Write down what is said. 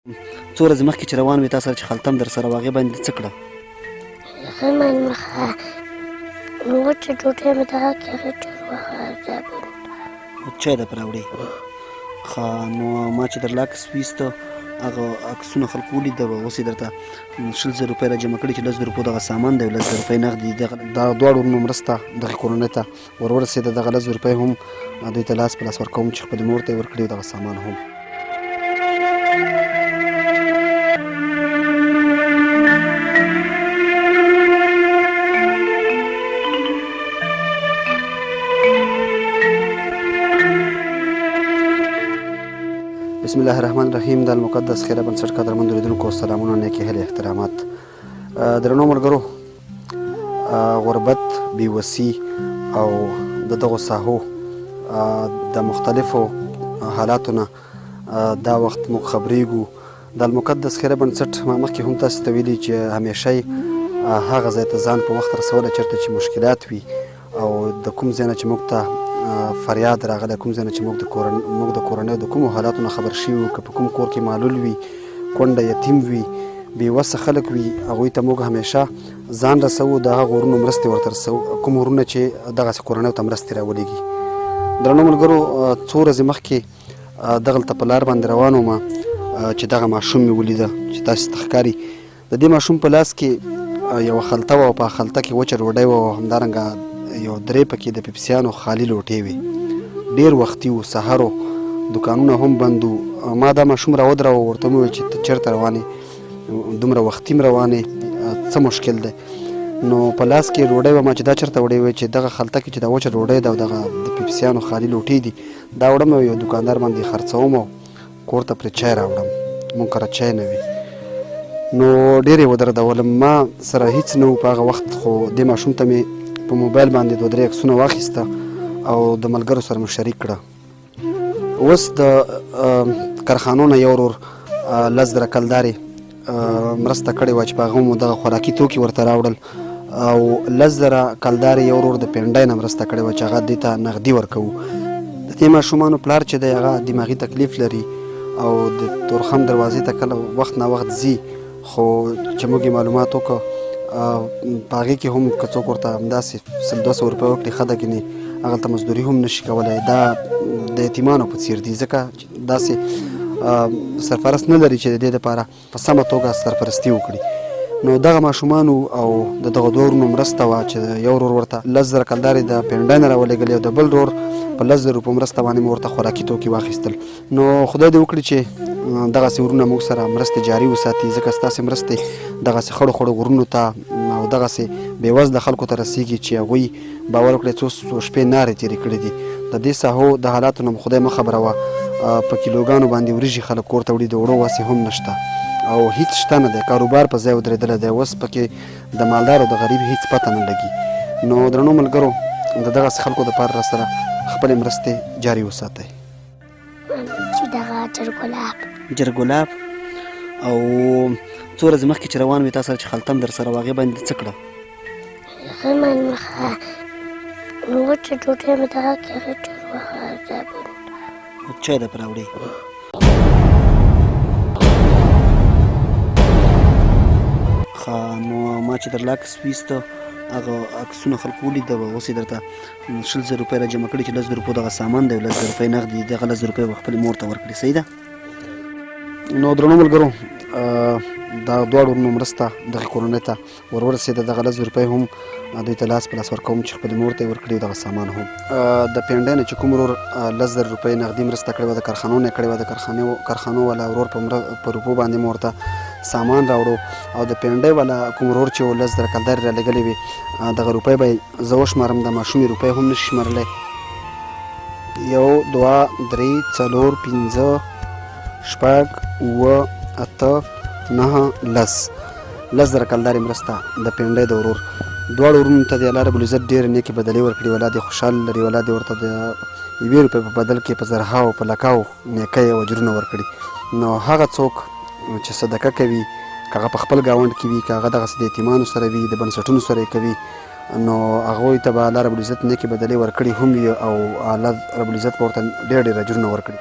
څو ورځې مخکې چې روان وې تا سره چې خلطم در سره و هغې باندې څه کړه؟ هغې باندې مخه وچه ډوډۍ مې دغه کې هغې ډېر وخوړه چای درته راوړې؟ ښه نو ما چې در له عکس ویسته هغه عکسونه خلکو ولیده اوس یې درته 20,000 روپۍ را جمع کړي چې 10,000 روپو دغه سامان دی 10,000 روپۍ نغدي دغه دواړو ورونو مرسته دغې کورنۍ ته ورسېده دغه 10,000 روپۍ هم دوی ته لاس په لاس ورکوم چې خپلې مور ته یې ورکړي دغه سامان هم. بسم الله الرحمن الرحیم. د المقدس خیره بنسټ قدرمند اوریدونکو سلامونه، نیکې هیلې، احترامات. درنو ملګرو، غربت، بېوسي او د دغو ساحو د مختلفو حالاتو نه دا وخت موږ خبرېږو. د المقدس خیره بنسټ ما مخکې هم تاسو ته ویلي چې همیشه یې هغه ځای ته ځان په وخت رسولی چېرته چې مشکلات وي او د کوم ځای نه چې موږ ته فریاد راغلی، کوم ځای نه چې موږ د کورنۍ د کومو حالاتو نه خبر شوي وو، که په کوم کور کې معلول وي، کونډه یتیم وي، بېوسه خلک وي، هغوی ته موږ همیشه ځان رسوو، د هغو ورونو مرستې ورته رسوو، کوم ورونه چې دغسې کورنیو ته مرستې راولېږي. درنو ملګرو، څو ورځې مخکې دغلته په لار باندې روان وم چې دغه ماشوم مې ولیده چې تاسو ته ښکاري. د دې ماشوم په لاس کې یوه خلطه وه او په خلطه کې وچه ډوډۍ وه او همدارنګه یو درې پکې د پیپسیانو خالي لوټې وې. ډېر وختي و، سهر و، دوکانونه هم بند و. ما دا ماشوم راودراوه، ورته مې وویل چې ته چېرته روان یې، دومره وختي م روان یې، څه مشکل دی؟ نو په لاس کې ډوډۍ وه. ما چې دا چېرته وړې وې چې دغه خلطه کې چې دا وچه ډوډۍ ده او دغه د پیپسیانو خالي لوټې دي دا وړم او یو دوکاندار باندې خرڅوم او کور ته پرې چای راوړم. مونږ کره چای نه وي. نو ډېر یې ودردولم. ما سره هېڅ نه و په هغه وخت، خو دې ماشوم ته مې په موبایل باندې 2-3 عکسونه واخیسته او د ملګرو سره مې شریک کړه. اوس د کارخانو نه یو ورور 10,000 کلدارې مرسته کړې وه چې په هغه مو دغه خوراکي توکي ورته راوړل او 10,000 کلدارې یو ورور د پنډۍ نه مرسته کړې وه چې هغه دې ته نغدي ورکوو. د دې ماشومانو پلار چې دی هغه دماغي تکلیف لري او د تورخم دروازې ته کله وخت نه وخت ځي، خو چې موږ یې معلومات وکړو په هغې کې هم که څوک ورته همداسې 100-200 روپۍ وکړي ښه ده، کنې هغلته مزدوري هم نشي کولی. دا د یتیمانو په څیر دي، ځکه داسې سرپرست نه لري چې د دې دپاره په سمه توګه سرپرستي وکړي. نو دغه ماشومانو او د دغه دوه ورونو مرسته وه چې یو ورور ورته 10,000 کلدارې د پنډۍ نه راولېږلې او د بل ورور په 10,000 روپو مرسته باندې مې ورته خوراکي توکي واخیستل. نو خدای دې وکړي چې دغسې ورونه موږ سره مرستې جاري وساتي، ځکه ستاسې مرستې دغسې خړو خړو غرونو ته او دغسې بېوزله خلکو ته رسېږي چې هغوی باور وکړئ څو شپې نارې تېرې کړې دي. د دې ساحو د حالاتو نه خدای مه خبروه. په کیلوګانو باندې وریژې خلک کور ته وړي، د وړو وسې هم نشته او هیڅ شته نه دی. کاروبار په ځای ودرېدلی دی. اوس پکې د مالدار او د غریب هیڅ پته نه لګي. نو درنو ملګرو، د دغسې خلکو دپاره راسره خپلې مرستې جاري وساتئ. چې دغه جرګلاب او څو ورځې مخکې چې روان وې تا سره چې خلطم در سره و هغې باندې څه کړه؟ هغې باندې مخه وچه ډوډۍ مې دغه کې هغې ډېر وخوړه. چای درته راوړې؟ ښه نو ما چې در له عکس ویسته هغه عکسونه خلکو ولیده اوس یې درته 20,000 روپۍ را جمع کړي چې 10,000 روپو دغه سامان دی 10,000 روپۍ نغدي دغه 10,000 روپۍ به خپلې مور ته ورکړي. صحیح ده؟ نو درنو ملګرو، دا دواړو ورونو مرسته دغې کورنۍ ته ورسېده دغه 10,000 روپۍ هم دوی ته لاس په لاس ورکوم چې خپلې مور ته یې ورکړي دغه سامان هم. د پنډۍ نه چې کوم ورور 10,000 روپۍ نغدي مرسته کړې وه، د کارخانو نه یې کړې وه، د کارخانو والا ورور په روپو باندې مو ورته سامان راوړو او د پنډۍ والا کوم ورور چې و 10,000 کلدارې رالېږلې وې دغه روپۍ به یې زه وشمارم، د ماشوم یې روپۍ هم نشي شمارلی. 1 2 3 4 5 6 7 8 9 10,000 کلدارې مرسته د پنډۍ د ورور. دواړو ورونو ته د الله رب العزت ډېرې نیکې بدلې ورکړي. اولاد یې خوشحاله لري، اولاد یې ورته د 1 روپۍ په بدل کې په زرهاو په لکاو نیکۍ او اجرونه ورکړي. نو هغه څوک چې صدقه کوي، که هغه په خپل ګاونډ کې وي، که هغه دغسې د یتیمانو سره وي، د بنسټونو سره یې کوي، نو هغوی ته به الله رب العزت نیکې بدلې ورکړي هم وي او الله رب العزت به ورته ډېر ډېر اجرونه ورکړي.